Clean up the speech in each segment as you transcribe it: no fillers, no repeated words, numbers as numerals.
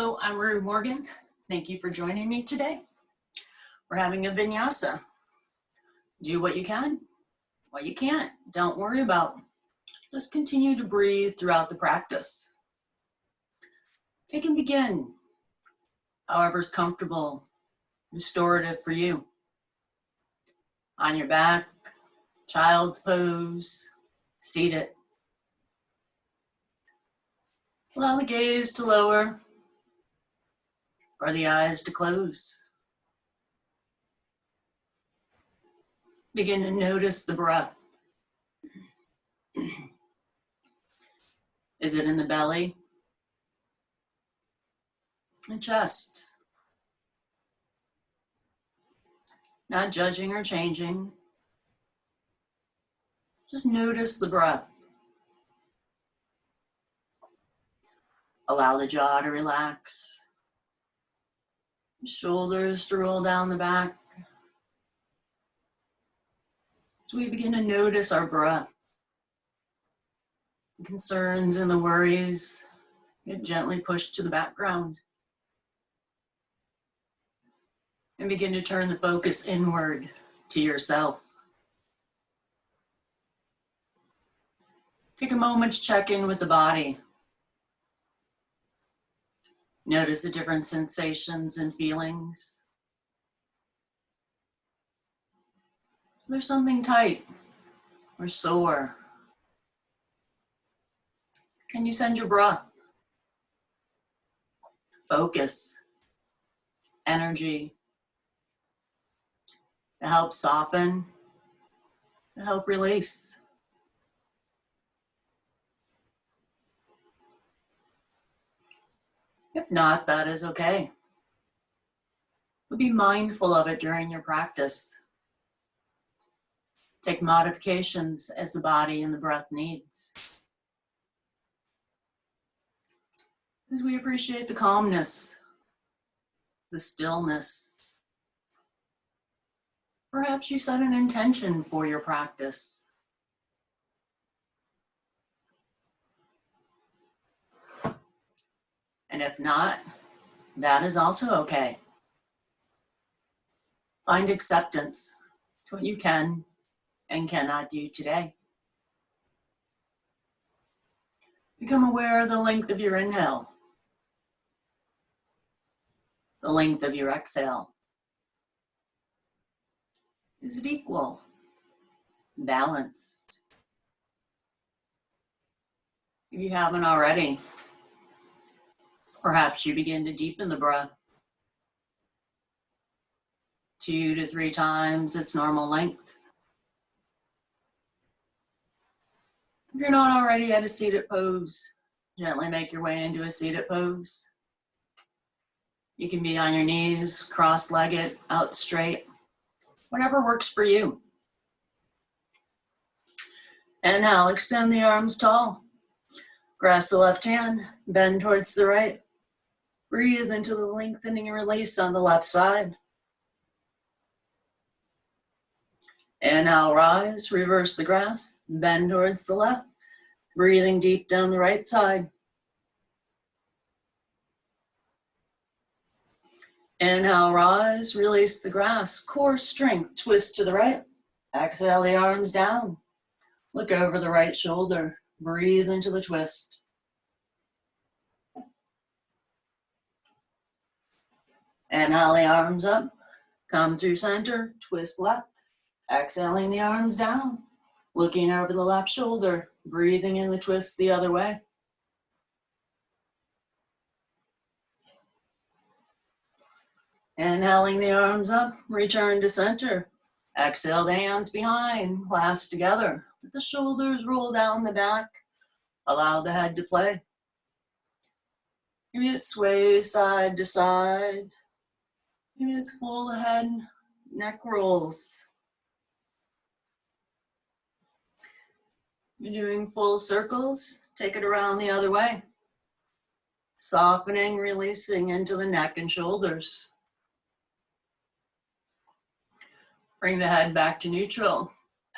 Hello, I'm Rue Morgan. Thank you for joining me today. We're having a vinyasa. Do what you can, what you can't, don't worry about. Just continue to breathe throughout the practice. Take and begin, however's comfortable, restorative for you. On your back, child's pose, seated. Allow the gaze to lower or the eyes to close. Begin to notice the breath. Is it in the belly? The chest? Not judging or changing. Just notice the breath. Allow the jaw to relax. Shoulders to roll down the back. As we begin to notice our breath, the concerns and the worries get gently pushed to the background. And begin to turn the focus inward to yourself. Take a moment to check in with the body. Notice the different sensations and feelings. There's something tight or sore. Can you send your breath, focus, energy to help soften, to help release? If not, that is okay. But be mindful of it during your practice. Take modifications as the body and the breath needs. As we appreciate the calmness, the stillness. Perhaps you set an intention for your practice. And if not, that is also okay. Find acceptance to what you can and cannot do today. Become aware of the length of your inhale, the length of your exhale. Is it equal, balanced? If you haven't already, perhaps you begin to deepen the breath 2 to 3 times its normal length. If you're not already at a seated pose, gently make your way into a seated pose. You can be on your knees, cross-legged, out straight, whatever works for you. And now extend the arms tall. Grasp the left hand, bend towards the right. Breathe into the lengthening and release on the left side. Inhale, rise, reverse the grasp, bend towards the left. Breathing deep down the right side. Inhale, rise, release the grasp, core strength, twist to the right. Exhale the arms down. Look over the right shoulder, breathe into the twist. Inhale the arms up, come through center, twist left. Exhaling the arms down, looking over the left shoulder, breathing in the twist the other way. Inhaling the arms up, return to center. Exhale the hands behind, clasp together. Let the shoulders roll down the back. Allow the head to play. Maybe it sways side to side. Maybe it's full head, neck rolls. You're doing full circles, take it around the other way. Softening, releasing into the neck and shoulders. Bring the head back to neutral.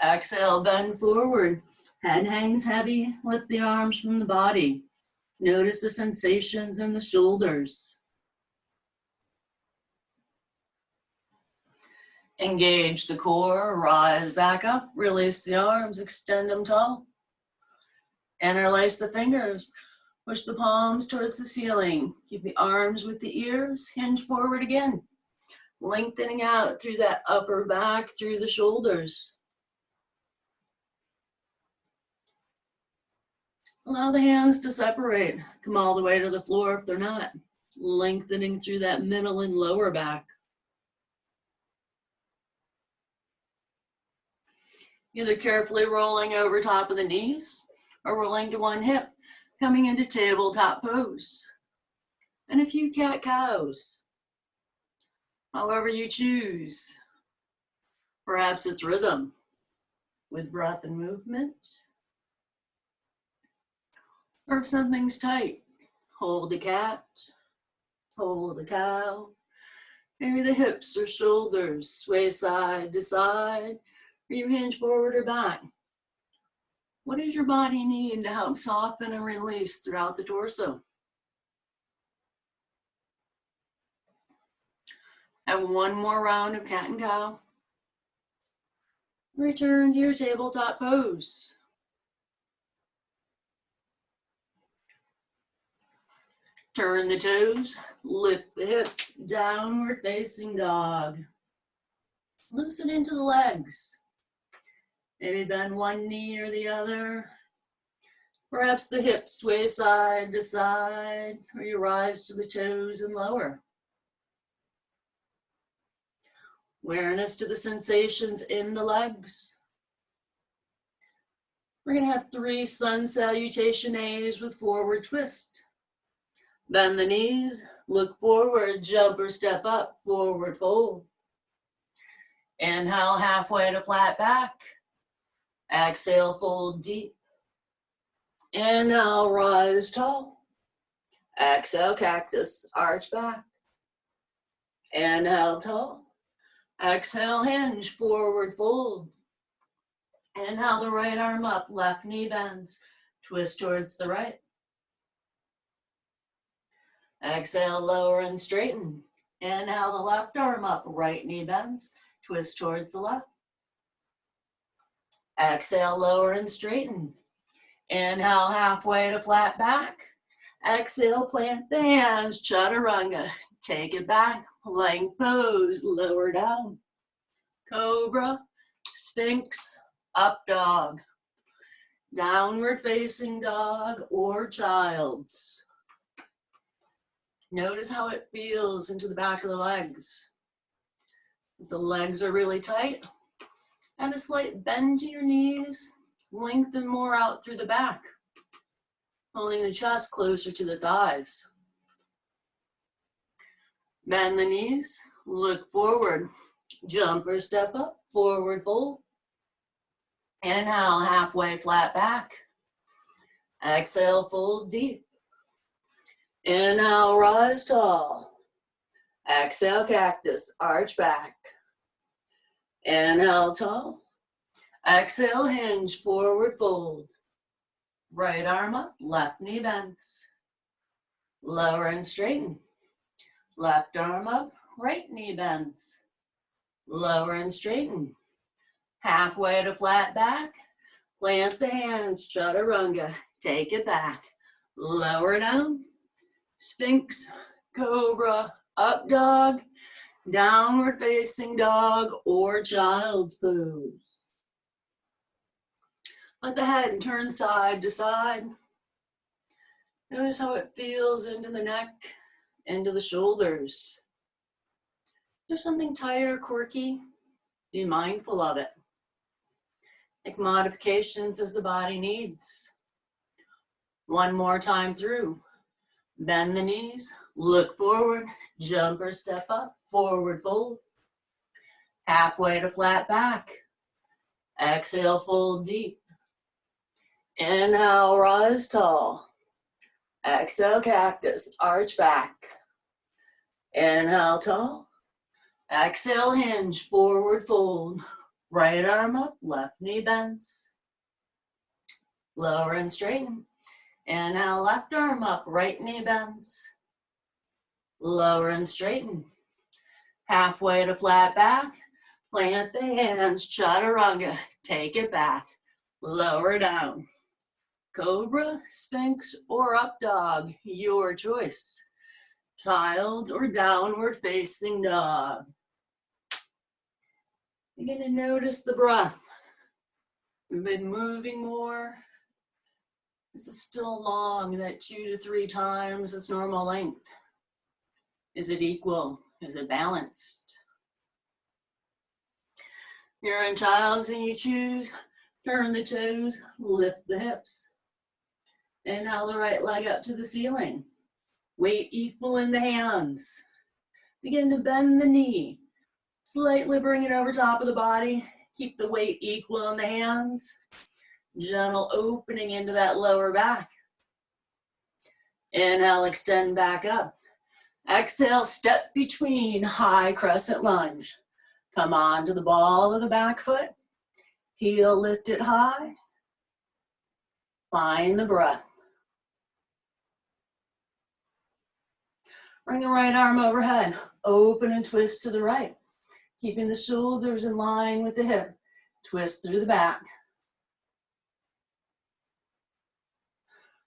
Exhale, bend forward. Head hangs heavy, lift the arms from the body. Notice the sensations in the shoulders. Engage the core, rise back up, release the arms, extend them tall. Interlace the fingers, push the palms towards the ceiling. Keep the arms with the ears, hinge forward again. Lengthening out through that upper back, through the shoulders. Allow the hands to separate. Come all the way to the floor if they're not. Lengthening through that middle and lower back. Either carefully rolling over top of the knees or rolling to one hip, coming into tabletop pose. And a few cat-cows. However you choose. Perhaps it's rhythm with breath and movement. Or if something's tight, hold the cat, hold the cow. Maybe the hips or shoulders sway side to side, or you hinge forward or back. What does your body need to help soften and release throughout the torso? Have one more round of cat and cow. Return to your tabletop pose. Turn the toes, lift the hips, downward facing dog. Loosen into the legs. Maybe bend one knee or the other. Perhaps the hips sway side to side, or you rise to the toes and lower. Awareness to the sensations in the legs. We're going to have 3 sun salutation A's with forward twist. Bend the knees, look forward, jump or step up, forward fold. Inhale, halfway to flat back. Exhale, fold deep. Inhale, rise tall. Exhale, cactus, arch back. Inhale, tall. Exhale, hinge, forward fold. Inhale, the right arm up, left knee bends. Twist towards the right. Exhale, lower and straighten. Inhale, the left arm up, right knee bends. Twist towards the left. Exhale, lower and straighten. Inhale, halfway to flat back. Exhale, plant the hands, chaturanga. Take it back, plank pose, lower down. Cobra, Sphinx, up dog. Downward facing dog or child's. Notice how it feels into the back of the legs. If the legs are really tight, add a slight bend to your knees, lengthen more out through the back, pulling the chest closer to the thighs. Bend the knees, look forward, jump or step up, forward fold. Inhale, halfway flat back. Exhale, fold deep. Inhale, rise tall. Exhale, cactus, arch back. Inhale, tall. Exhale, hinge, forward fold. Right arm up, left knee bends. Lower and straighten. Left arm up, right knee bends. Lower and straighten. Halfway to flat back. Plant the hands, chaturanga. Take it back. Lower down. Sphinx, cobra, up dog, downward facing dog or child's pose. Let the head turn side to side. Notice how it feels into the neck, into the shoulders. If there's something tight or quirky, be mindful of it. Make modifications as the body needs. One more time through. Bend the knees, look forward, jump or step up, forward fold. Halfway to flat back. Exhale, fold deep. Inhale, rise tall. Exhale, cactus, arch back. Inhale, tall. Exhale, hinge, forward fold. Right arm up, left knee bends. Lower and straighten. Inhale, left arm up, right knee bends. Lower and straighten. Halfway to flat back. Plant the hands, chaturanga, take it back, lower down. Cobra, Sphinx, or up dog, your choice. Child or downward facing dog. You're gonna notice the breath. We've been moving more. This is still long, that 2 to 3 times its normal length. Is it equal? Is it balanced? You're in child's and you choose, turn the toes, lift the hips. And now the right leg up to the ceiling. Weight equal in the hands. Begin to bend the knee. Slightly bring it over top of the body. Keep the weight equal in the hands. Gentle opening into that lower back. Inhale, extend back up. Exhale, step between, high crescent lunge. Come on to the ball of the back foot. Heel lifted high. Find the breath. Bring the right arm overhead. Open and twist to the right. Keeping the shoulders in line with the hip. Twist through the back.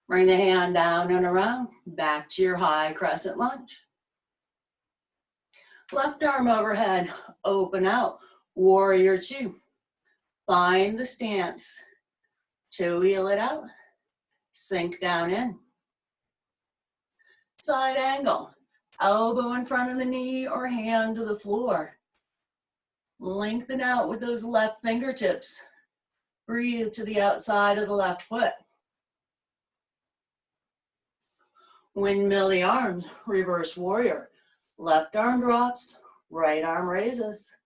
Bring the hand down and around. Back to your high crescent lunge. Left arm overhead. Open out. Warrior two. Find the stance. Toe heel it out. Sink down in. Side angle. Elbow in front of the knee or hand to the floor. Lengthen out with those left fingertips. Breathe to the outside of the left foot. Windmill the arms, reverse warrior. Left arm drops, right arm raises.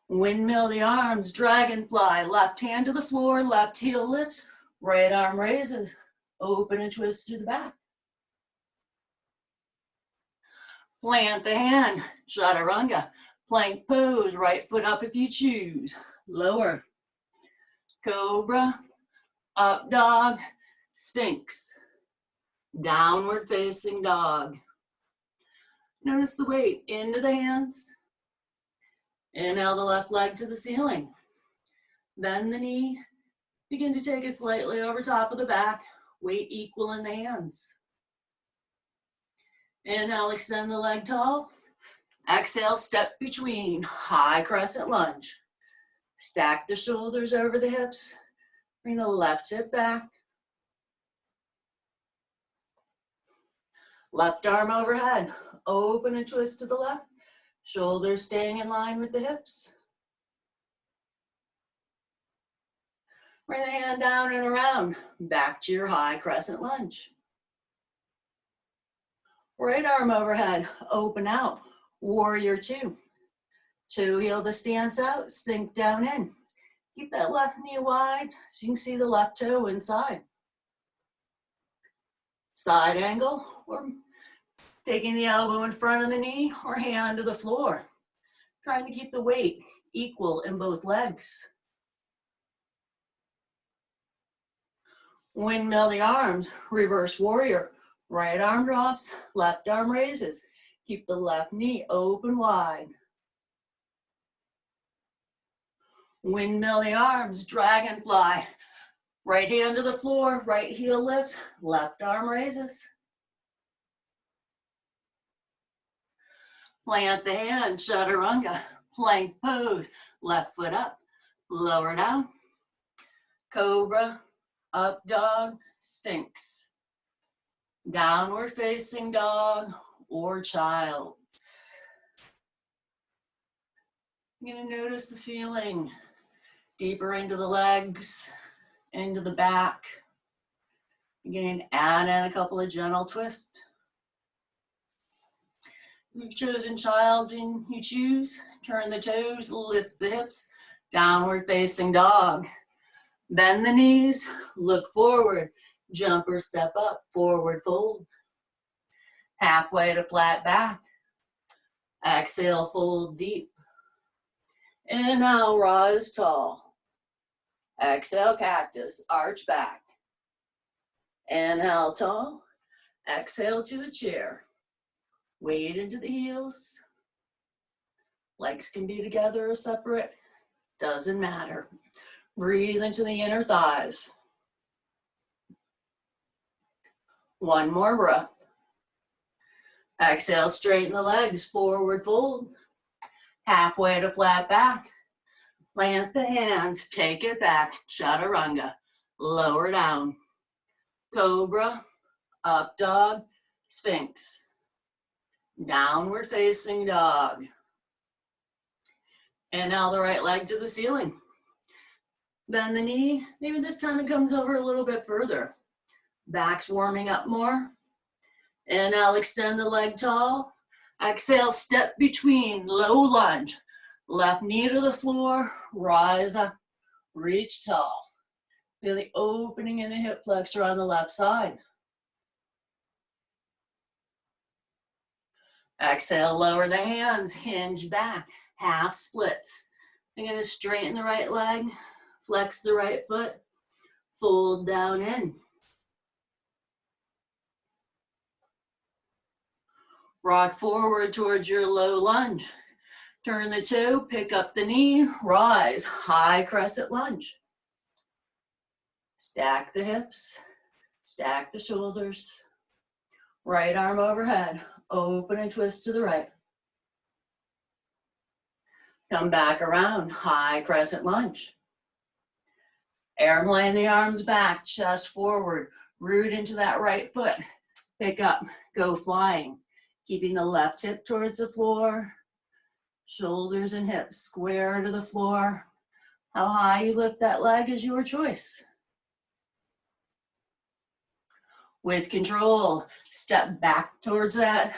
Windmill the arms, dragonfly. Left hand to the floor, left heel lifts, right arm raises. Open and twist to the back. Plant the hand, chaturanga. Plank pose, right foot up if you choose. Lower. Cobra, up dog, Sphinx. Downward facing dog. Notice the weight into the hands. Inhale the left leg to the ceiling. Bend the knee. Begin to take it slightly over top of the back. Weight equal in the hands. Inhale, extend the leg tall. Exhale, step between, high crescent lunge. Stack the shoulders over the hips. Bring the left hip back. Left arm overhead. Open and twist to the left. Shoulders staying in line with the hips. Bring the hand down and around. Back to your high crescent lunge. Right arm overhead. Open out. Warrior two. Toe heel the stance out. Sink down in. Keep that left knee wide so you can see the left toe inside. Side angle, or taking the elbow in front of the knee or hand to the floor. Trying to keep the weight equal in both legs. Windmill the arms, reverse warrior. Right arm drops, left arm raises. Keep the left knee open wide. Windmill the arms, dragonfly. Right hand to the floor, right heel lifts, left arm raises. Plant the hand, chaturanga. Plank pose, left foot up, lower down. Cobra, up dog, Sphinx. Downward facing dog or child. You're gonna notice the feeling deeper into the legs, into the back. Again, add in a couple of gentle twists. You've chosen child's and you choose. Turn the toes, lift the hips, downward facing dog. Bend the knees, look forward, jump or step up, forward fold. Halfway to flat back. Exhale, fold deep. Inhale, rise tall. Exhale, cactus, arch back. Inhale, tall. Exhale to the chair. Weight into the heels. Legs can be together or separate, doesn't matter. Breathe into the inner thighs. One more breath. Exhale, straighten the legs, forward fold. Halfway to flat back. Plant the hands, take it back, chaturanga. Lower down. Cobra, up dog, sphinx. Downward facing dog. Inhale the right leg to the ceiling. Bend the knee, maybe this time it comes over a little bit further. Back's warming up more. Inhale, extend the leg tall. Exhale, step between, low lunge. Left knee to the floor, rise up, reach tall. Feel the opening in the hip flexor on the left side. Exhale, lower the hands, hinge back, half splits. You're gonna straighten the right leg, flex the right foot, fold down in. Rock forward towards your low lunge. Turn the toe, pick up the knee, rise, high crescent lunge. Stack the hips, stack the shoulders. Right arm overhead, open and twist to the right. Come back around, high crescent lunge. Airplane the arms back, chest forward, root into that right foot. Pick up, go flying. Keeping the left hip towards the floor. Shoulders and hips square to the floor. How high you lift that leg is your choice. With control, step back towards that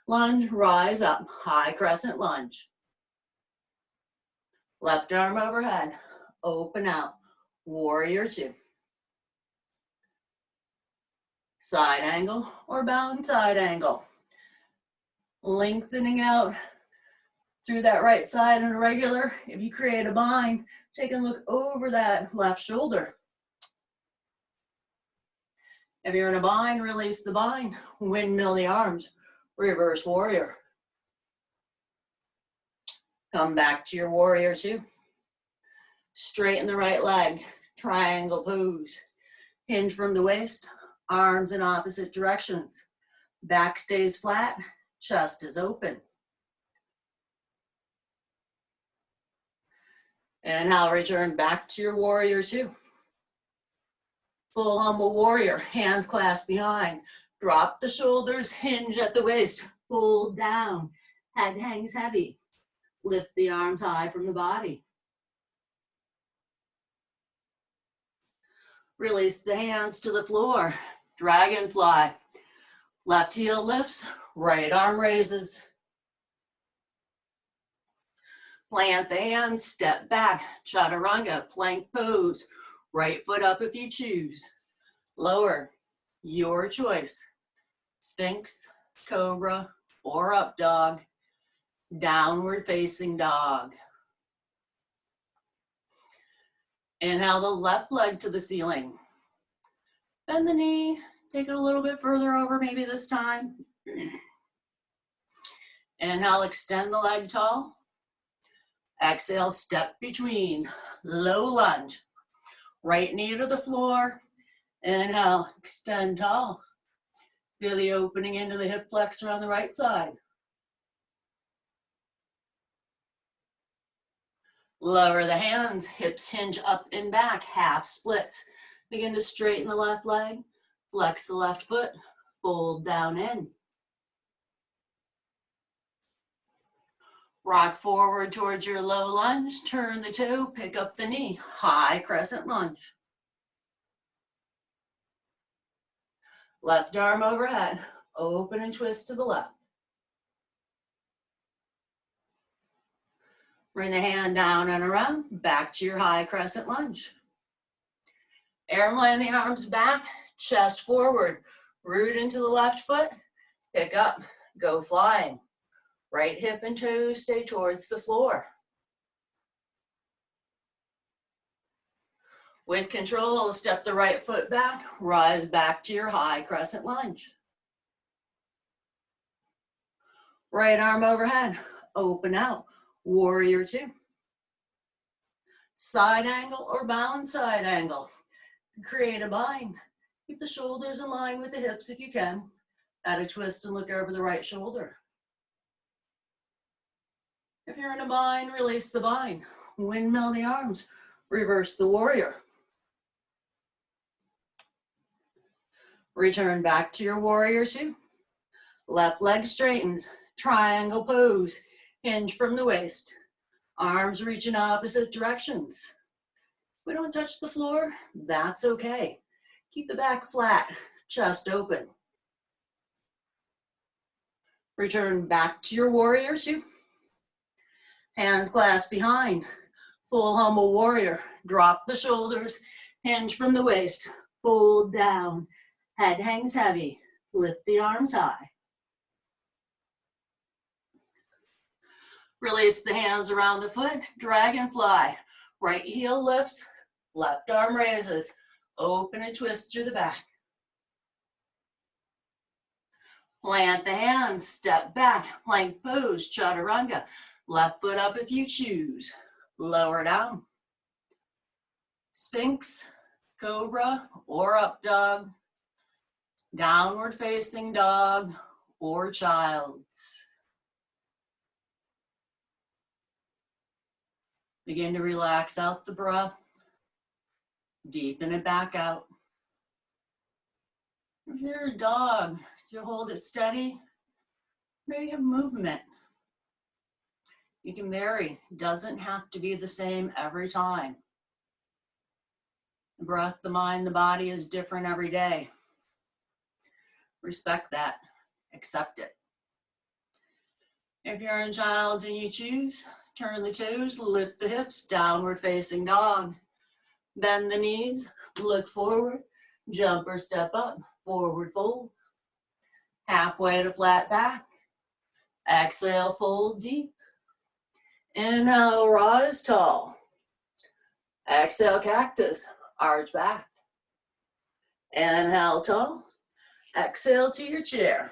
lunge, rise up, high crescent lunge. Left arm overhead, open out, warrior two. Side angle or bound side angle. Lengthening out through that right side in a regular. If you create a bind, take a look over that left shoulder. If you're in a bind, release the bind, windmill the arms, reverse warrior. Come back to your warrior two. Straighten the right leg, triangle pose. Hinge from the waist, arms in opposite directions. Back stays flat, chest is open. And now return back to your warrior two. Full humble warrior, hands clasped behind. Drop the shoulders, hinge at the waist, fold down. Head hangs heavy. Lift the arms high from the body. Release the hands to the floor. Dragonfly. Left heel lifts, right arm raises. Plant the hands, step back, chaturanga, plank pose. Right foot up if you choose. Lower, your choice. Sphinx, cobra, or up dog. Downward facing dog. Inhale the left leg to the ceiling. Bend the knee, take it a little bit further over maybe this time. Inhale, extend the leg tall. Exhale, step between, low lunge. Right knee to the floor. Inhale, extend tall. Feel the opening into the hip flexor on the right side. Lower the hands, hips hinge up and back, half splits. Begin to straighten the left leg, flex the left foot, fold down in. Rock forward towards your low lunge, turn the toe, pick up the knee, high crescent lunge. Left arm overhead, open and twist to the left. Bring the hand down and around, back to your high crescent lunge. Airplane the arms back, chest forward, root into the left foot, pick up, go flying. Right hip and toes stay towards the floor. With control, step the right foot back, rise back to your high crescent lunge. Right arm overhead, open out, Warrior two. Side angle or bound side angle. Create a bind. Keep the shoulders in line with the hips if you can. Add a twist and look over the right shoulder. If you're in a bind, release the bind. Windmill the arms. Reverse the warrior. Return back to your warrior two. Left leg straightens. Triangle pose. Hinge from the waist. Arms reach in opposite directions. If we don't touch the floor, that's okay. Keep the back flat, chest open. Return back to your warrior two. Hands clasped behind. Full humble warrior. Drop the shoulders. Hinge from the waist. Fold down. Head hangs heavy. Lift the arms high. Release the hands around the foot. Dragonfly. Right heel lifts. Left arm raises. Open and twist through the back. Plant the hands. Step back. Plank pose. Chaturanga. Left foot up if you choose. Lower down. Sphinx, cobra, or up dog. Downward facing dog or child's. Begin to relax out the breath. Deepen it back out. If you're a dog, you hold it steady. Maybe have movement. You can vary. Doesn't have to be the same every time. The breath, the mind, the body is different every day. Respect that. Accept it. If you're in child's and you choose, turn the toes, lift the hips, downward facing dog. Bend the knees, look forward, jump or step up, forward fold. Halfway to flat back. Exhale, fold deep. Inhale, rise tall. Exhale, cactus, arch back. Inhale, tall. Exhale to your chair.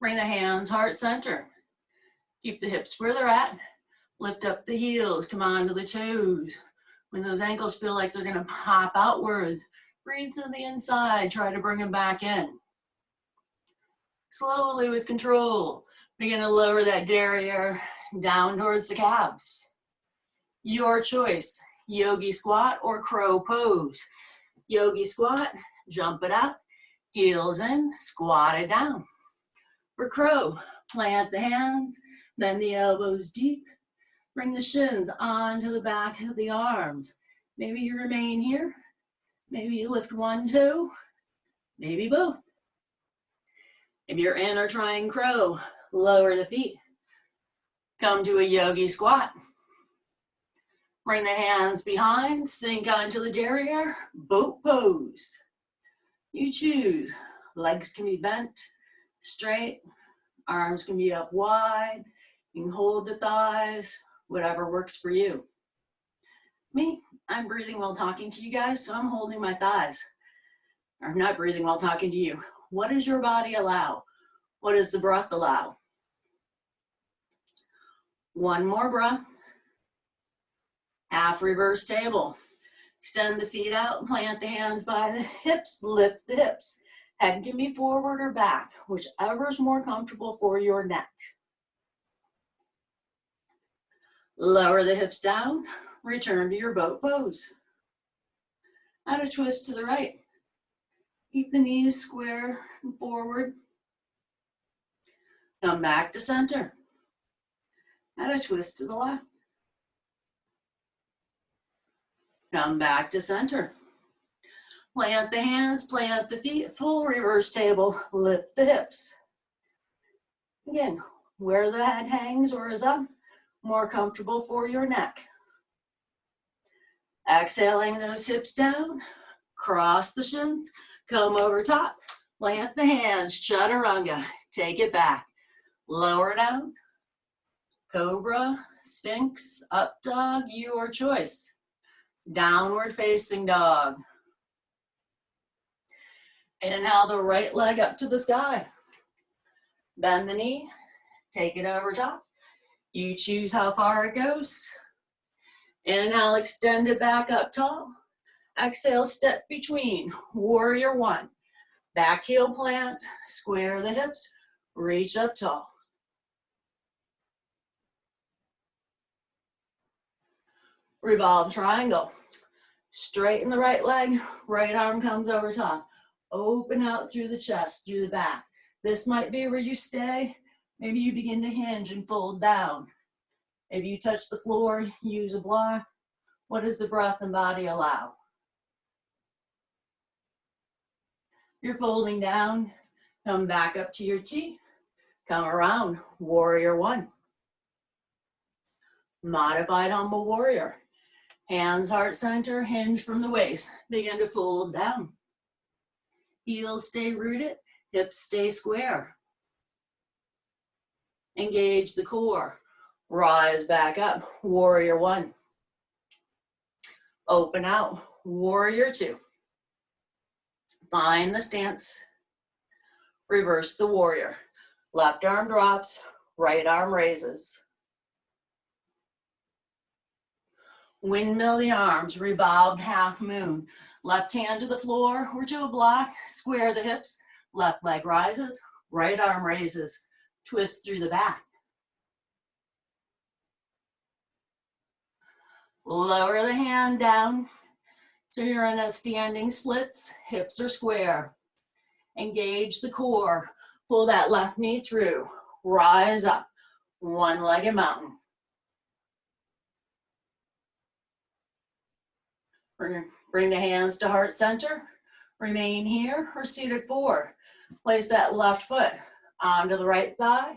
Bring the hands heart center. Keep the hips where they're at. Lift up the heels, come onto the toes. When those ankles feel like they're gonna pop outwards, breathe to the inside, try to bring them back in. Slowly with control, begin to lower that derriere down towards the calves. Your choice, yogi squat or crow pose. Yogi squat, jump it up, heels in, squat it down. For crow, plant the hands, bend the elbows deep, bring the shins onto the back of the arms. Maybe you remain here, maybe you lift one toe, maybe both. If you're in or trying crow, lower the feet. Come to a yogi squat. Bring the hands behind, sink onto the derriere, boat pose. You choose. Legs can be bent, straight, arms can be up wide. You can hold the thighs, whatever works for you. Me, I'm breathing while talking to you guys, so I'm holding my thighs. I'm not breathing while talking to you. What does your body allow? What does the breath allow? One more breath. Half reverse table. Extend the feet out, plant the hands by the hips, lift the hips. Head can be forward or back, whichever is more comfortable for your neck. Lower the hips down, return to your boat pose. Add a twist to the right. Keep the knees square and forward. Come back to center. Add a twist to the left. Come back to center. Plant the hands, plant the feet, full reverse table, lift the hips. Again, where the head hangs or is up, more comfortable for your neck. Exhaling those hips down, cross the shins, come over top, plant the hands, chaturanga, take it back. Lower down, cobra, sphinx, up dog, your choice. Downward facing dog. Inhale the right leg up to the sky. Bend the knee, take it over top. You choose how far it goes. Inhale, extend it back up tall. Exhale, step between, warrior one. Back heel plants, square the hips, reach up tall. Revolve triangle. Straighten the right leg, right arm comes over top. Open out through the chest, through the back. This might be where you stay. Maybe you begin to hinge and fold down. If you touch the floor, use a block. What does the breath and body allow? You're folding down, come back up to your T, come around, warrior one. Modified humble warrior. Hands heart center, hinge from the waist, begin to fold down. Heels stay rooted, hips stay square. Engage the core, rise back up, warrior one. Open out, warrior two. Find the stance, reverse the warrior. Left arm drops, right arm raises. Windmill the arms, revolved half moon. Left hand to the floor or to a block, square the hips, left leg rises, right arm raises, twist through the back. Lower the hand down, so you're in a standing splits, hips are square. Engage the core, pull that left knee through, rise up, one-legged mountain. Bring the hands to heart center, remain here or seated forward. Place that left foot onto the right thigh,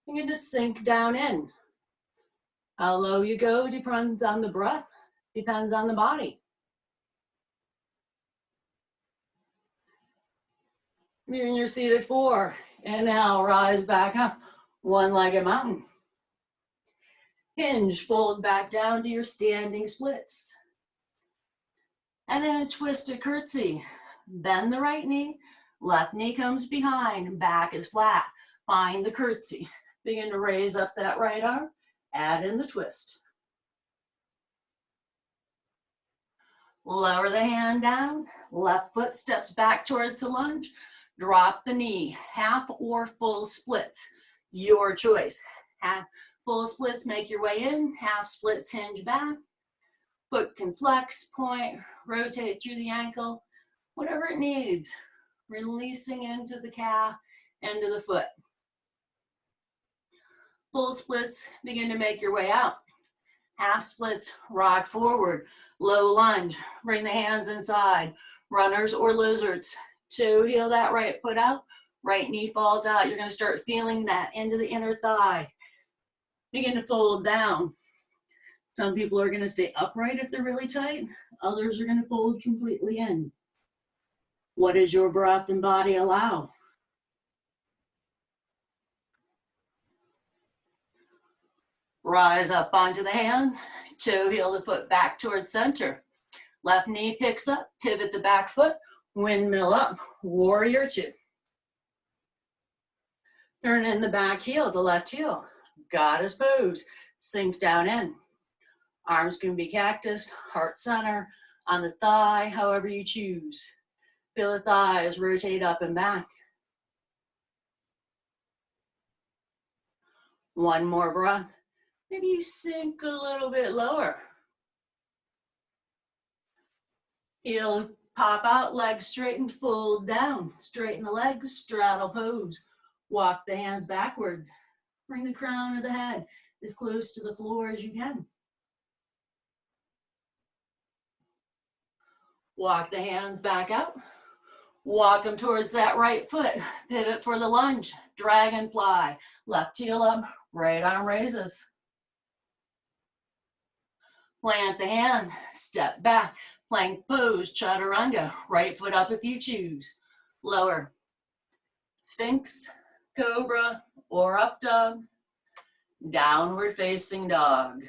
begin to sink down in. How low you go depends on the breath, depends on the body. When you're seated forward, inhale, rise back up, one-legged mountain. Hinge, fold back down to your standing splits. And then a twisted curtsy. Bend the right knee, left knee comes behind, back is flat. Find the curtsy. Begin to raise up that right arm, add in the twist. Lower the hand down, left foot steps back towards the lunge, drop the knee, half or full splits, your choice. Half full splits, make your way in, half splits, hinge back. Foot can flex, point, rotate through the ankle, whatever it needs. Releasing into the calf, into the foot. Full splits, begin to make your way out. Half splits, rock forward, low lunge, bring the hands inside. Runners or lizards, toe heel that right foot out, right knee falls out. You're gonna start feeling that into the inner thigh. Begin to fold down. Some people are gonna stay upright if they're really tight. Others are gonna fold completely in. What does your breath and body allow? Rise up onto the hands, toe heel the foot back towards center. Left knee picks up, pivot the back foot, windmill up, warrior two. Turn in the back heel, the left heel. Goddess pose, sink down in. Arms can be cactus, heart center, on the thigh, however you choose. Feel the thighs rotate up and back. One more breath. Maybe you sink a little bit lower. Heel pop out, legs straightened, fold down. Straighten the legs, straddle pose. Walk the hands backwards. Bring the crown of the head as close to the floor as you can. Walk the hands back out. Walk them towards that right foot. Pivot for the lunge. Dragonfly. Left heel up, right arm raises. Plant the hand, step back. Plank pose, chaturanga. Right foot up if you choose. Lower. Sphinx, cobra, or up dog. Downward facing dog.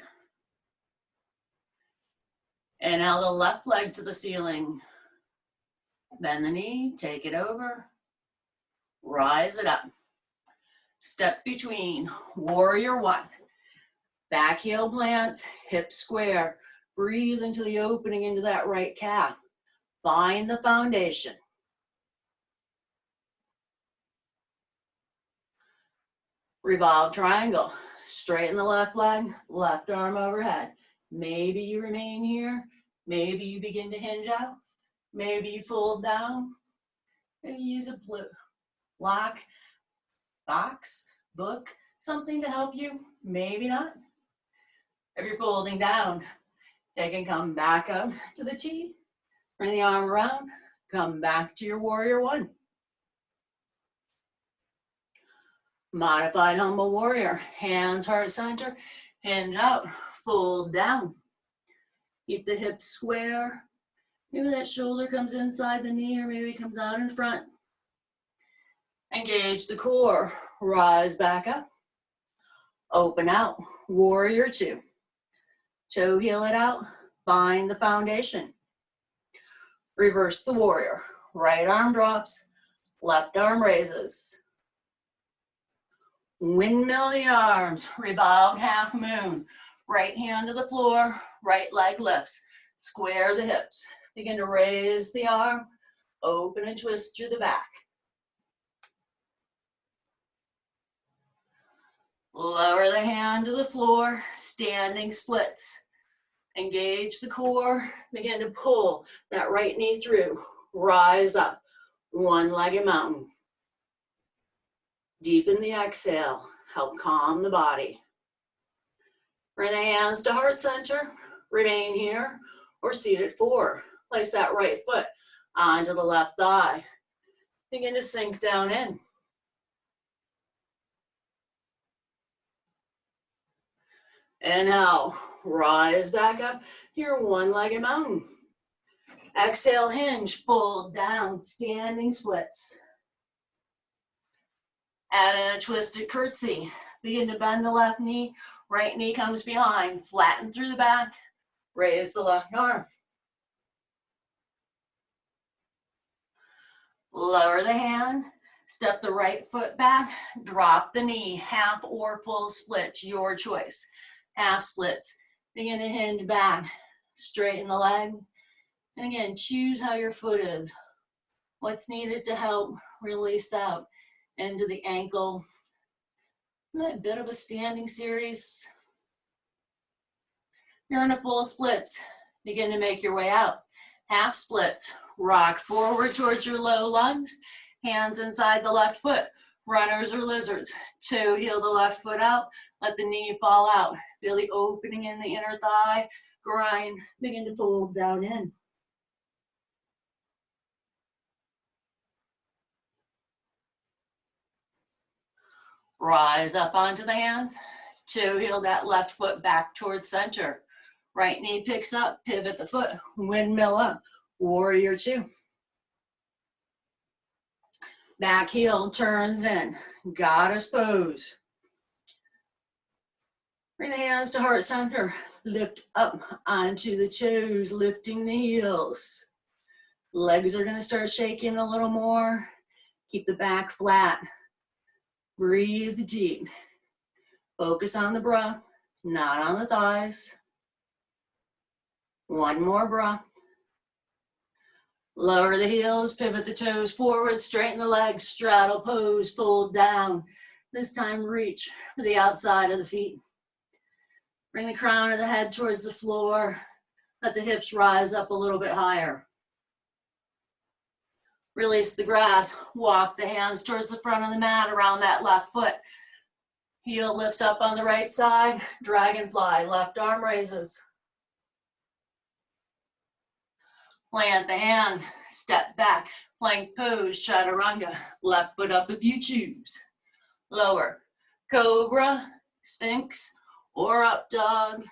Inhale the left leg to the ceiling. Bend the knee, take it over. Rise it up. Step between, warrior one. Back heel plants, hips square. Breathe into the opening into that right calf. Find the foundation. Revolve triangle. Straighten the left leg, left arm overhead. Maybe you remain here. Maybe you begin to hinge out. Maybe you fold down. Maybe use a block, box, book, something to help you. Maybe not. If you're folding down, you can come back up to the T. Bring the arm around. Come back to your warrior one. Modified humble warrior. Hands heart center. Hinge out. Fold down. Keep the hips square. Maybe that shoulder comes inside the knee or maybe it comes out in front. Engage the core. Rise back up. Open out. Warrior two. Toe heel it out. Find the foundation. Reverse the warrior. Right arm drops. Left arm raises. Windmill the arms. Revolved half moon. Right hand to the floor. Right leg lifts. Square the hips. Begin to raise the arm. Open and twist through the back. Lower the hand to the floor. Standing splits. Engage the core. Begin to pull that right knee through. Rise up. One-legged mountain. Deepen the exhale. Help calm the body. Bring the hands to heart center. Remain here or seated forward. Place that right foot onto the left thigh. Begin to sink down in. Inhale. Rise back up. Your one-legged mountain. Exhale, hinge, fold down, standing splits. Add in a twisted curtsy. Begin to bend the left knee. Right knee comes behind. Flatten through the back. Raise the left arm. Lower the hand. Step the right foot back. Drop the knee. Half or full splits, your choice. Half splits. Begin to hinge back. Straighten the leg. And again, choose how your foot is. What's needed to help release out into the ankle. A bit of a standing series. You're in a full splits. Begin to make your way out. Half splits. Rock forward towards your low lunge. Hands inside the left foot. Runners or lizards. Toe heel the left foot out. Let the knee fall out. Feel the opening in the inner thigh. Grind. Begin to fold down in. Rise up onto the hands. Toe heel that left foot back towards center. Right knee picks up, pivot the foot, windmill up, warrior two. Back heel turns in, goddess pose. Bring the hands to heart center, lift up onto the toes, lifting the heels. Legs are gonna start shaking a little more. Keep the back flat. Breathe deep. Focus on the breath, not on the thighs. One more breath. Lower the heels, pivot the toes forward, straighten the legs, straddle pose, fold down. This time reach for the outside of the feet. Bring the crown of the head towards the floor. Let the hips rise up a little bit higher. Release the grasp. Walk the hands towards the front of the mat around that left foot. Heel lifts up on the right side. Dragonfly, left arm raises. Plant the hand, step back, plank pose, chaturanga. Left foot up if you choose. Lower, cobra, sphinx, or up dog.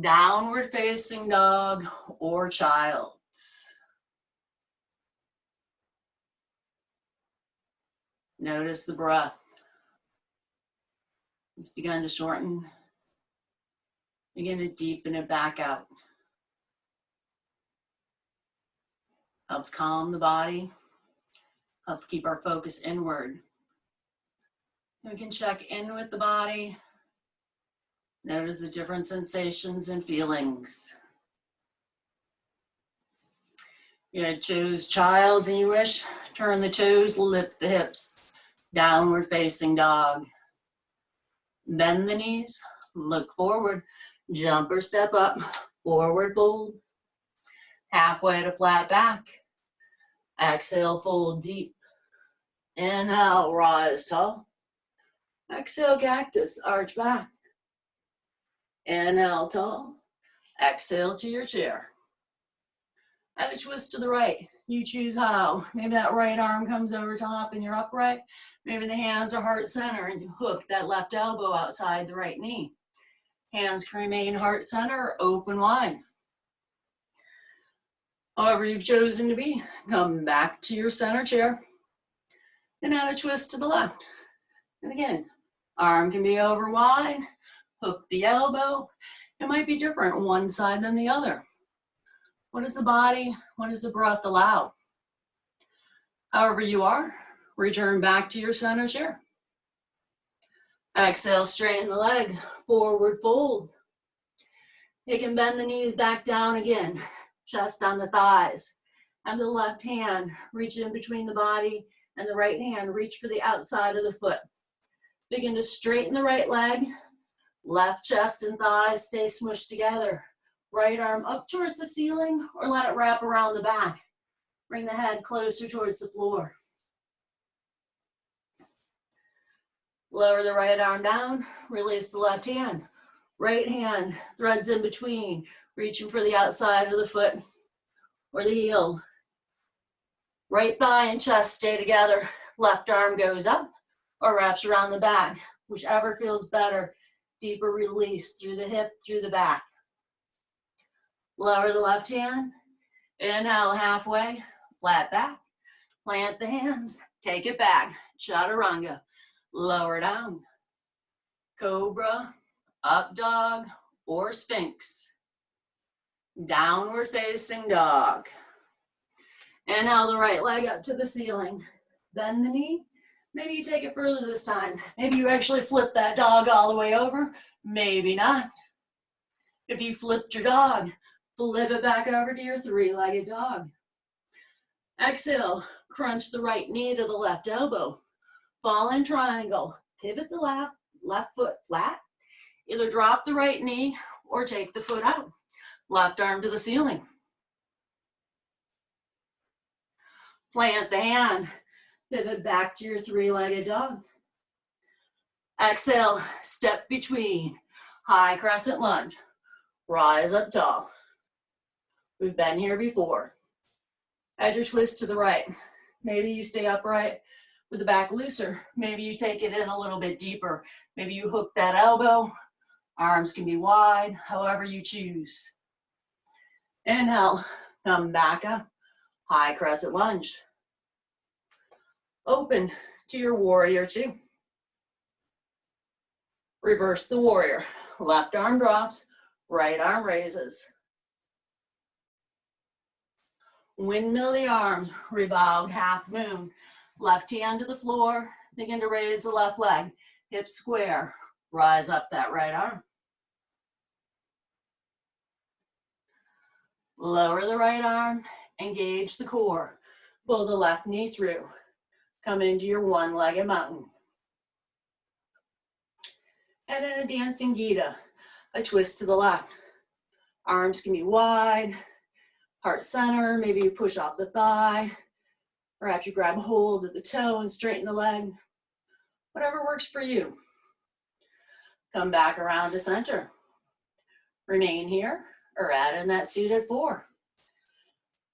Downward facing dog or child. Notice the breath. It's begun to shorten. Begin to deepen it back out. Helps calm the body. Helps keep our focus inward. We can check in with the body. Notice the different sensations and feelings. You had toes childs and you wish, turn the toes, lift the hips. Downward facing dog. Bend the knees, look forward, jump or step up, forward fold. Halfway to flat back. Exhale, fold deep. Inhale, rise tall. Exhale, cactus, arch back. Inhale, tall. Exhale to your chair. Add a twist to the right. You choose how. Maybe that right arm comes over top and you're upright. Maybe the hands are heart center and you hook that left elbow outside the right knee. Hands can remain heart center or open wide. However you've chosen to be, come back to your center chair and add a twist to the left. And again, arm can be over wide, hook the elbow. It might be different one side than the other. What is the body? What does the breath allow? However you are, return back to your center chair. Exhale, straighten the legs, forward fold. You can bend the knees back down again, chest on the thighs. Have the left hand reach in between the body and the right hand reach for the outside of the foot. Begin to straighten the right leg. Left chest and thighs stay smushed together. Right arm up towards the ceiling or let it wrap around the back. Bring the head closer towards the floor. Lower the right arm down, release the left hand. Right hand threads in between, reaching for the outside of the foot or the heel. Right thigh and chest stay together. Left arm goes up or wraps around the back, whichever feels better. Deeper release through the hip, through the back. Lower the left hand. Inhale halfway, flat back. Plant the hands, take it back. Chaturanga. Lower down. Cobra, up dog, or Sphinx. Downward facing dog. Inhale the right leg up to the ceiling. Bend the knee. Maybe you take it further this time. Maybe you actually flip that dog all the way over. Maybe not. If you flipped your dog, flip it back over to your three-legged dog. Exhale, crunch the right knee to the left elbow. Fall in triangle. Pivot the left foot flat. Either drop the right knee or take the foot out. Left arm to the ceiling. Plant the hand. Pivot back to your three-legged dog. Exhale, step between. High crescent lunge. Rise up tall. We've been here before. Add your twist to the right. Maybe you stay upright with the back looser. Maybe you take it in a little bit deeper. Maybe you hook that elbow. Arms can be wide, however you choose. Inhale, come back up. High crescent lunge. Open to your warrior two. Reverse the warrior. Left arm drops, right arm raises. Windmill the arms, revolved half moon. Left hand to the floor, begin to raise the left leg. Hips square, rise up that right arm. Lower the right arm, engage the core. Pull the left knee through. Come into your one-legged mountain. And then a dancing Gita, a twist to the left. Arms can be wide, heart center, maybe you push off the thigh. Perhaps you grab hold of the toe and straighten the leg. Whatever works for you. Come back around to center. Remain here or add in that seated four.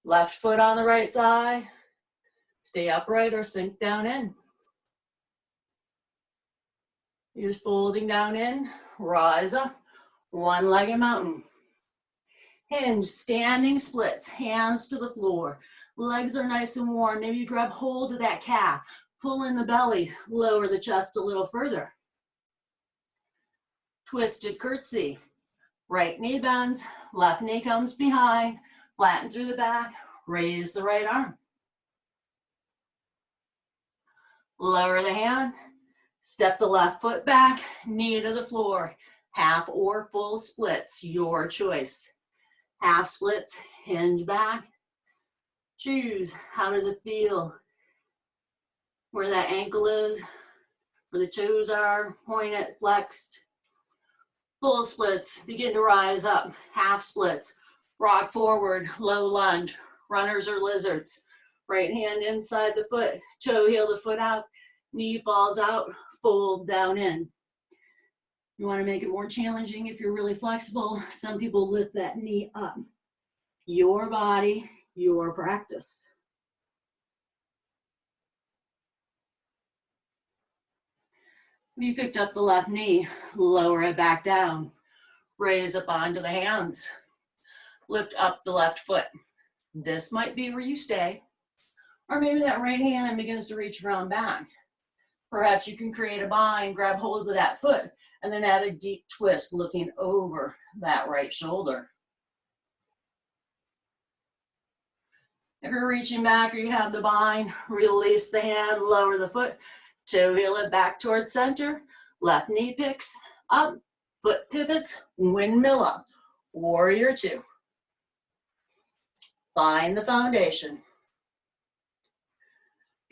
Left foot on the right thigh. Stay upright or sink down in. You're folding down in, rise up, one-legged mountain. Hinge, standing splits, hands to the floor. Legs are nice and warm. Maybe you grab hold of that calf. Pull in the belly, lower the chest a little further. Twisted curtsy. Right knee bends, left knee comes behind, flatten through the back, raise the right arm. Lower the hand, Step the left foot back, knee to the floor. Half or full splits, your choice. Half splits, hinge back. Choose, how does it feel? Where that ankle is, where the toes are, point it, flexed. Full splits, begin to rise up. Half splits, rock forward, low lunge, runners or lizards. Right hand inside the foot, toe heel the foot out, knee falls out, fold down in. You want to make it more challenging if you're really flexible. Some people lift that knee up. Your body, your practice. You picked up the left knee, lower it back down. Raise up onto the hands. Lift up the left foot. This might be where you stay. Or maybe that right hand begins to reach around back. Perhaps you can create a bind, grab hold of that foot, and then add a deep twist looking over that right shoulder. If you're reaching back or you have the bind, release the hand, lower the foot, toe heel it back towards center, left knee picks up, foot pivots, windmill up, warrior two. Find the foundation.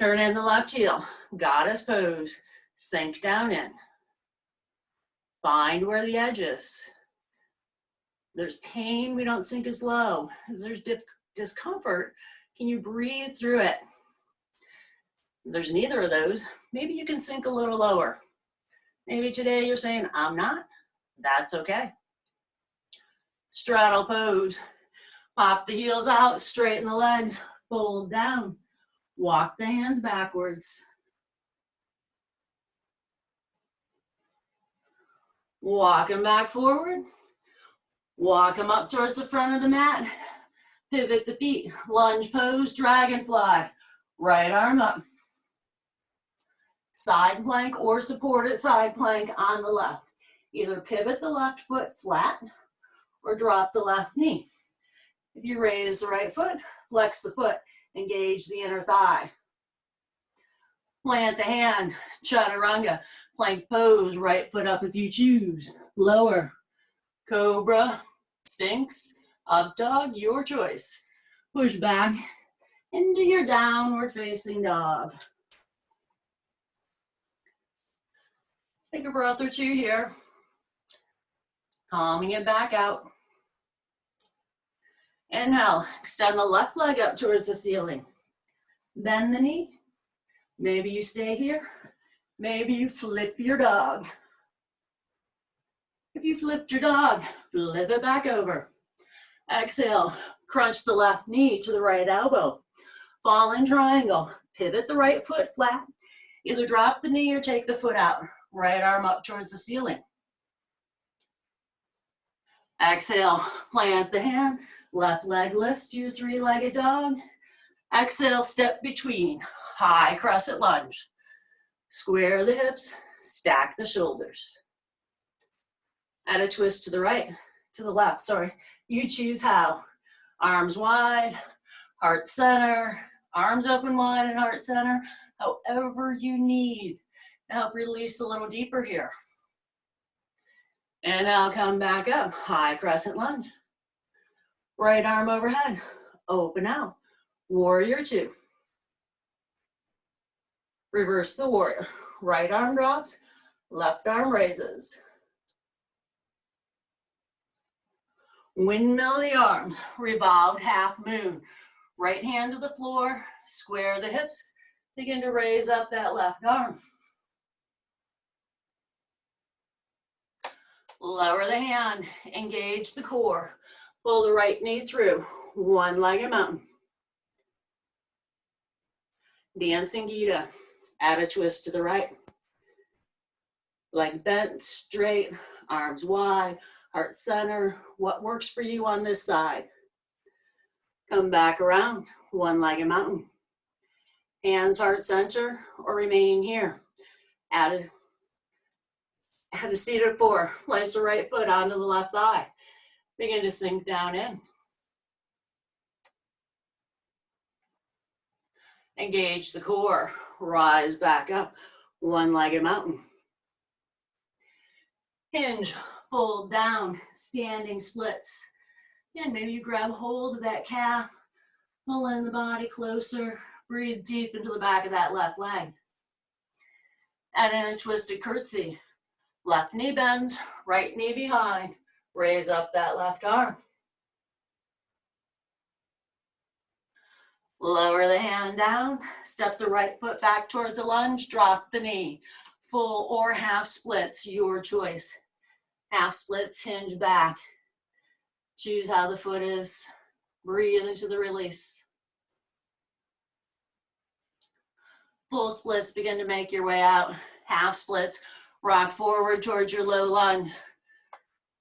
Turn in the left heel, goddess pose, sink down in. Find where the edge is. There's pain, we don't sink as low. As there's discomfort, can you breathe through it? If there's neither of those, maybe you can sink a little lower. Maybe today you're saying, I'm not. That's okay. Straddle pose. Pop the heels out, straighten the legs, fold down. Walk the hands backwards. Walk them back forward. Walk them up towards the front of the mat. Pivot the feet. Lunge pose, dragonfly. Right arm up. Side plank or supported side plank on the left. Either pivot the left foot flat or drop the left knee. If you raise the right foot, flex the foot, engage the inner thigh. Plant the hand, chaturanga, plank pose, right foot up if you choose. Lower, cobra, sphinx, up dog, your choice. Push back into your downward facing dog. Take a breath or two here. Calming it back out. Inhale, extend the left leg up towards the ceiling. Bend the knee. Maybe you stay here. Maybe you flip your dog. If you flipped your dog, flip it back over. Exhale, crunch the left knee to the right elbow. Fall in triangle. Pivot the right foot flat. Either drop the knee or take the foot out. Right arm up towards the ceiling. Exhale, plant the hand. Left leg lifts to your three-legged dog. Exhale, step between. High crescent lunge. Square the hips, stack the shoulders. Add a twist to the right, to the left, sorry. You choose how. Arms wide, heart center, arms open wide and heart center, however you need to help release a little deeper here. And now come back up, high crescent lunge. Right arm overhead, open out, warrior two. Reverse the warrior. Right arm drops, left arm raises. Windmill the arms, revolved half moon. Right hand to the floor, square the hips, begin to raise up that left arm. Lower the hand, engage the core. Pull the right knee through, one-legged mountain. Dancing Gita, add a twist to the right. Leg bent, straight, arms wide, heart center. What works for you on this side? Come back around, one-legged mountain. Hands heart center or remain here. Add a seated four. Place the right foot onto the left thigh. Begin to sink down in. Engage the core. Rise back up. one-legged mountain. Hinge, fold down, standing splits. And maybe you grab hold of that calf, pull in the body closer, breathe deep into the back of that left leg. Add in a twisted curtsy. Left knee bends, right knee behind. Raise up that left arm. Lower the hand down, step the right foot back towards a lunge, drop the knee. Full or half splits, your choice. Half splits, hinge back. Choose how the foot is. Breathe into the release. Full splits, begin to make your way out. Half splits, rock forward towards your low lunge.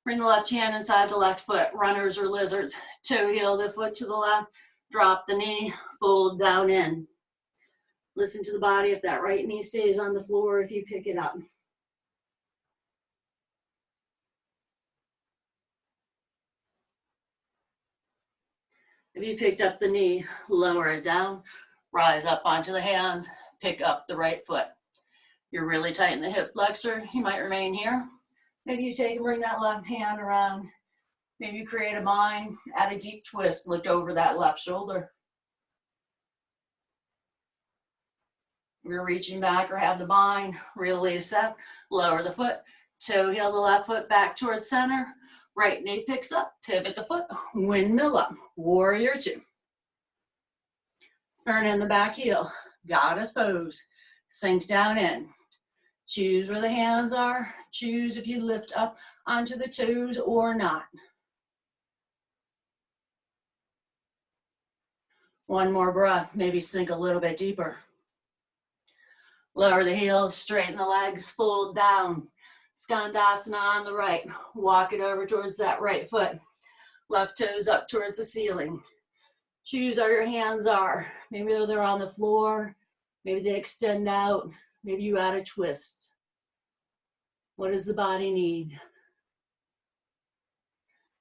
Bring the left hand inside the left foot, runners or lizards. Toe heel the foot to the left, drop the knee, fold down in. Listen to the body if that right knee stays on the floor, if you pick it up. If you picked up the knee, lower it down, rise up onto the hands, pick up the right foot. You're really tight in the hip flexor, you might remain here. Maybe you take and bring that left hand around. Maybe you create a bind, add a deep twist, look over that left shoulder. You're reaching back or have the bind, release up, lower the foot, toe heel the left foot back towards center, right knee picks up, pivot the foot, windmill up, warrior two. Turn in the back heel, goddess pose, sink down in. Choose where the hands are, choose if you lift up onto the toes or not. One more breath, maybe sink a little bit deeper. Lower the heels, straighten the legs, fold down. Skandasana on the right. Walk it over towards that right foot. Left toes up towards the ceiling. Choose where your hands are. Maybe they're on the floor. Maybe they extend out. Maybe you add a twist. What does the body need?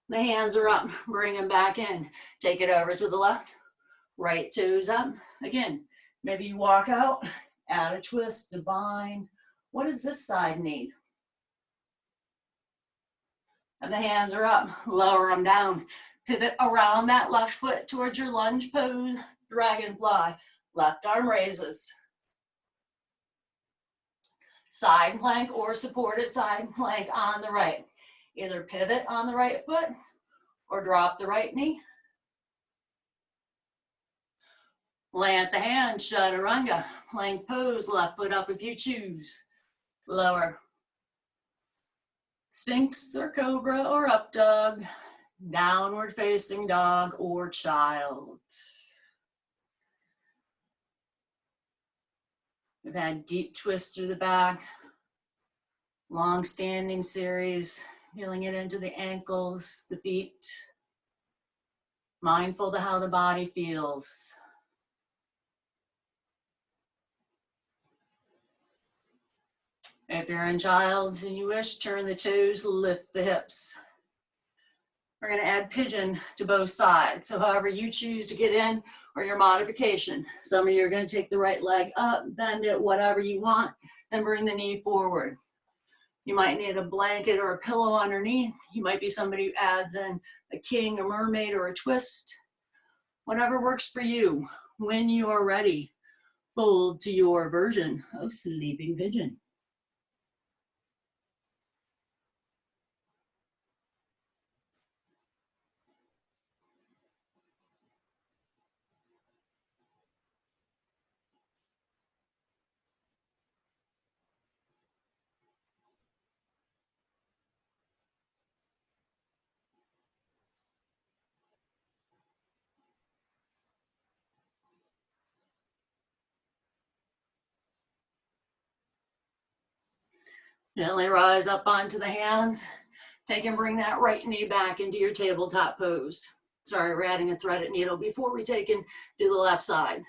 The hands are up. Bring them back in. Take it over to the left. Right toes up. Again, maybe you walk out. Add a twist, a bind. What does this side need? And the hands are up, lower them down. Pivot around that left foot towards your lunge pose, dragonfly. Left arm raises. Side plank or supported side plank on the right. Either pivot on the right foot or drop the right knee. Plant the hand, chaturanga. Plank pose, left foot up if you choose. Lower. Sphinx or cobra or up dog. Downward facing dog or child. We've had deep twists through the back. Long standing series. Feeling it into the ankles, the feet. Mindful to how the body feels. If you're in child's and you wish, turn the toes, lift the hips. We're going to add pigeon to both sides. So however you choose to get in or your modification. Some of you are going to take the right leg up, bend it, whatever you want, and bring the knee forward. You might need a blanket or a pillow underneath. You might be somebody who adds in a king, a mermaid, or a twist. Whatever works for you. When you are ready, fold to your version of sleeping pigeon. Gently rise up onto the hands. Take and bring that right knee back into your tabletop pose. Sorry, we're adding a threaded needle before we take and do the left side.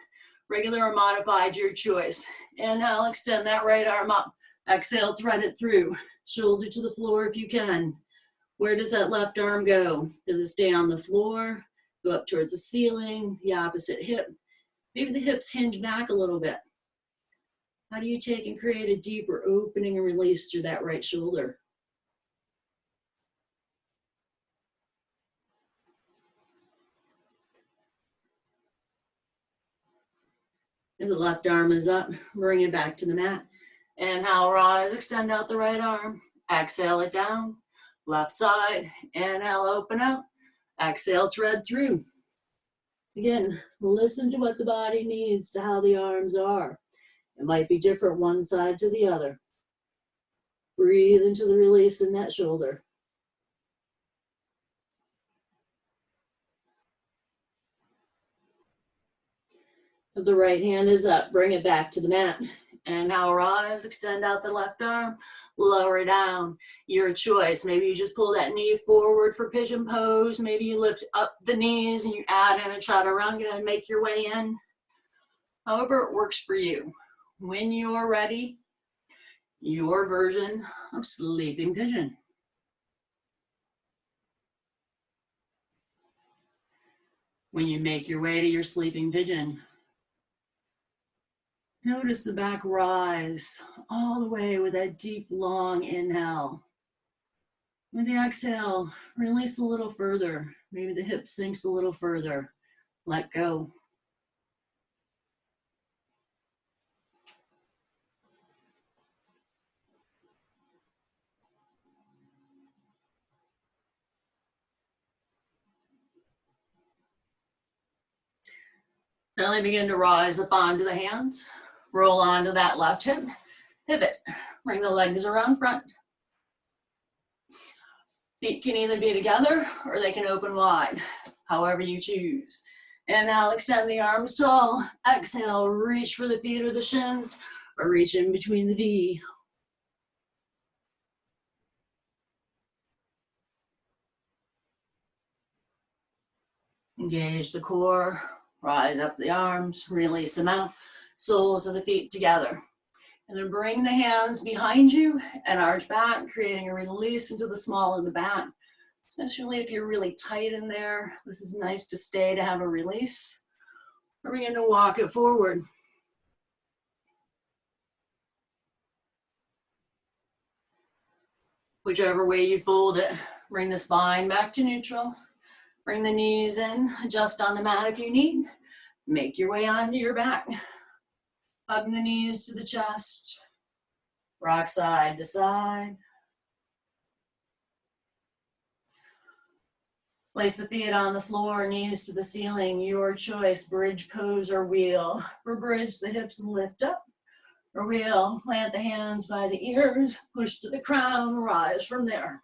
Regular or modified, your choice. Inhale, extend that right arm up. Exhale, thread it through. Shoulder to the floor if you can. Where does that left arm go? Does it stay on the floor? Go up towards the ceiling, the opposite hip? Maybe the hips hinge back a little bit. How do you take and create a deeper opening and release through that right shoulder? If the left arm is up, bring it back to the mat. Inhale, rise, extend out the right arm. Exhale it down. Left side, inhale, open up. Exhale, tread through. Again, listen to what the body needs, to how the arms are. It might be different one side to the other. Breathe into the release in that shoulder. If the right hand is up, bring it back to the mat. And now rise, extend out the left arm, lower it down. Your choice. Maybe you just pull that knee forward for pigeon pose. Maybe you lift up the knees and you add in a chaturanga and make your way in. However it works for you. When you're ready, your version of sleeping pigeon. When you make your way to your sleeping pigeon, notice the back rise all the way with that deep, long inhale. With the exhale, release a little further. Maybe the hip sinks a little further. Let go. Gently begin to rise up onto the hands. Roll onto that left hip. Pivot. Bring the legs around front. Feet can either be together or they can open wide, however you choose. Inhale, extend the arms tall. Exhale, reach for the feet or the shins, or reach in between the V. Engage the core, rise up the arms, release them out, soles of the feet together. And then bring the hands behind you and arch back, creating a release into the small of the back. Especially if you're really tight in there, this is nice to stay to have a release. We're going to walk it forward. Whichever way you fold it, bring the spine back to neutral. Bring the knees in, adjust on the mat if you need. Make your way onto your back. Hug the knees to the chest. Rock side to side. Place the feet on the floor, knees to the ceiling. Your choice, bridge pose or wheel. For bridge, the hips lift up. For wheel, plant the hands by the ears, push to the crown, rise from there.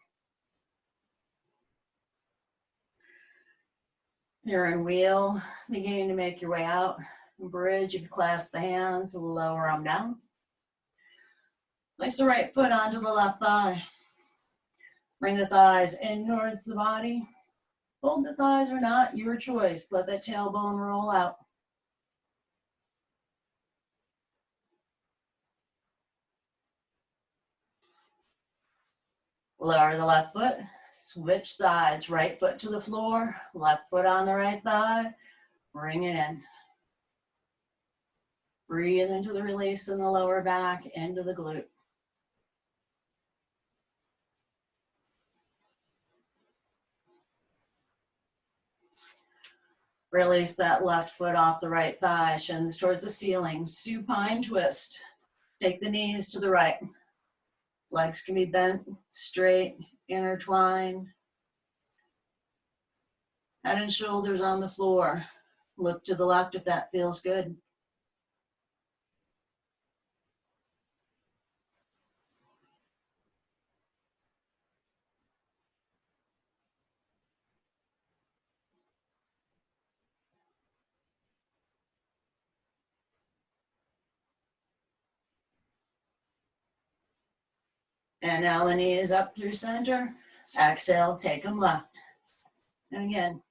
You're in wheel, beginning to make your way out. Bridge, you can clasp the hands, lower them down. Place the right foot onto the left thigh. Bring the thighs in towards the body. Fold the thighs or not, your choice. Let that tailbone roll out. Lower the left foot, switch sides, right foot to the floor, left foot on the right thigh, bring it in. Breathe into the release in the lower back, into the glute. Release that left foot off the right thigh, shins towards the ceiling, supine twist. Take the knees to the right. Legs can be bent, straight, intertwined. Head and shoulders on the floor. Look to the left if that feels good. Inhale the knees up through center. Exhale, take them left. And again,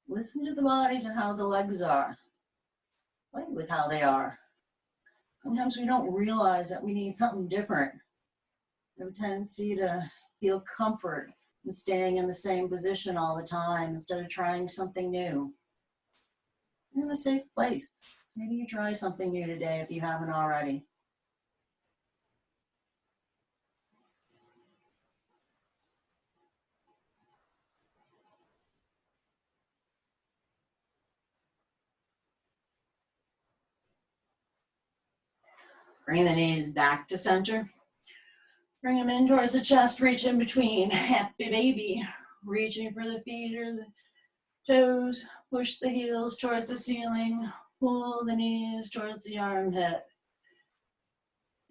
listen to the body, to how the legs are. Play with how they are. Sometimes we don't realize that we need something different. We have a tendency to feel comfort in staying in the same position all the time instead of trying something new. You're in a safe place. Maybe you try something new today if you haven't already. Bring the knees back to center. Bring them in towards the chest, reach in between. Happy baby. Reaching for the feet or the toes. Push the heels towards the ceiling. Pull the knees towards the armpit.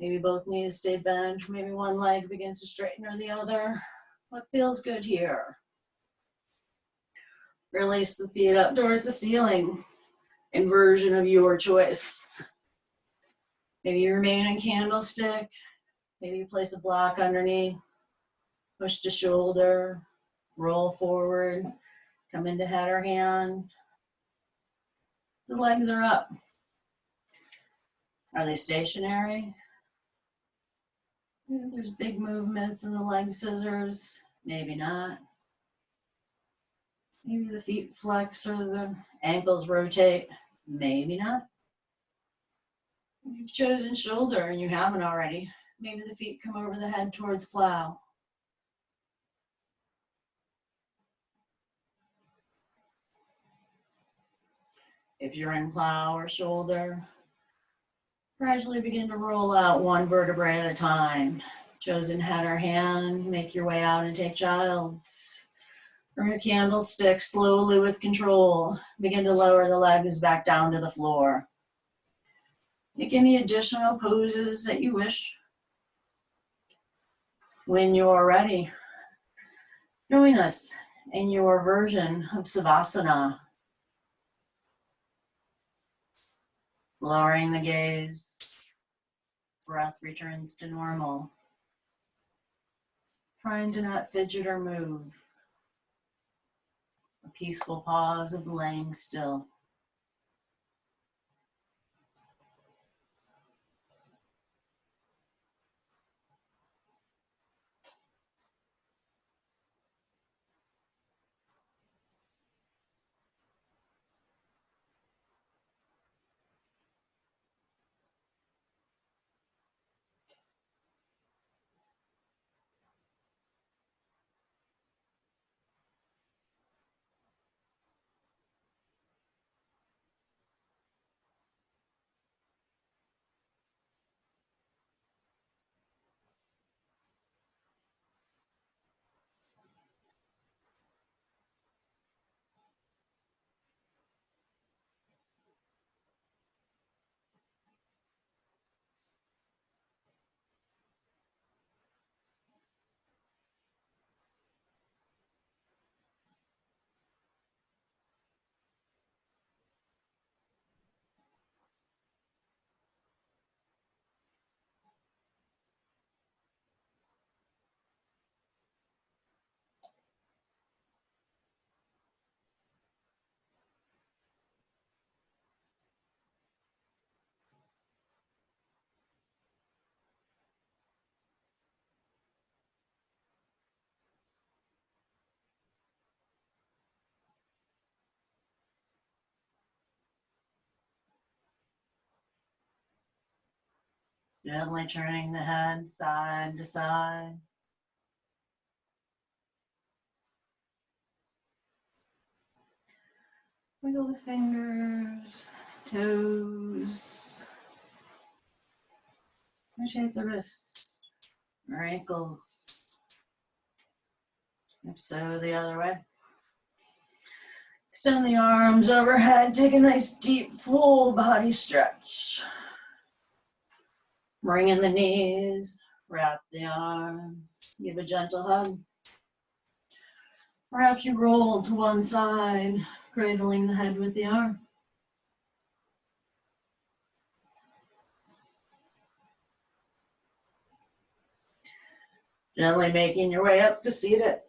Maybe both knees stay bent. Maybe one leg begins to straighten or the other. What feels good here? Release the feet up towards the ceiling. Inversion of your choice. Maybe you remain in candlestick. Maybe you place a block underneath. Push to shoulder. Roll forward. Come into head or hand. The legs are up. Are they stationary? Maybe there's big movements in the leg scissors. Maybe not. Maybe the feet flex or the ankles rotate. Maybe not. If you've chosen shoulder and you haven't already, maybe the feet come over the head towards plow. If you're in plow or shoulder, gradually begin to roll out one vertebrae at a time. Chosen head or hand, make your way out and take child's. Bring a candlestick slowly with control. Begin to lower the legs back down to the floor. Make any additional poses that you wish. When you're ready, join us in your version of Savasana. Lowering the gaze, breath returns to normal. Trying to not fidget or move. A peaceful pause of laying still. Gently turning the head side to side. Wiggle the fingers, toes. Rotate the wrists or ankles. If so, the other way. Extend the arms overhead. Take a nice deep full body stretch. Bring in the knees. Wrap the arms. Give a gentle hug. Perhaps you roll to one side, cradling the head with the arm. Gently making your way up to seated.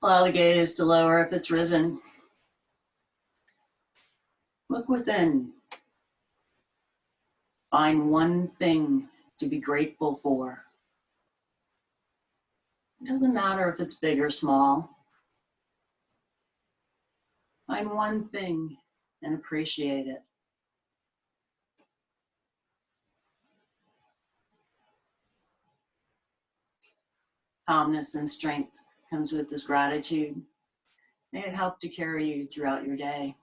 Allow the gaze to lower if it's risen. Look within. Find one thing to be grateful for. It doesn't matter if it's big or small. Find one thing and appreciate it. Calmness and strength comes with this gratitude. May it help to carry you throughout your day.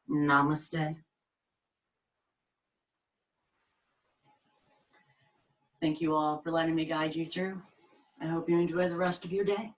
Namaste. Thank you all for letting me guide you through. I hope you enjoy the rest of your day.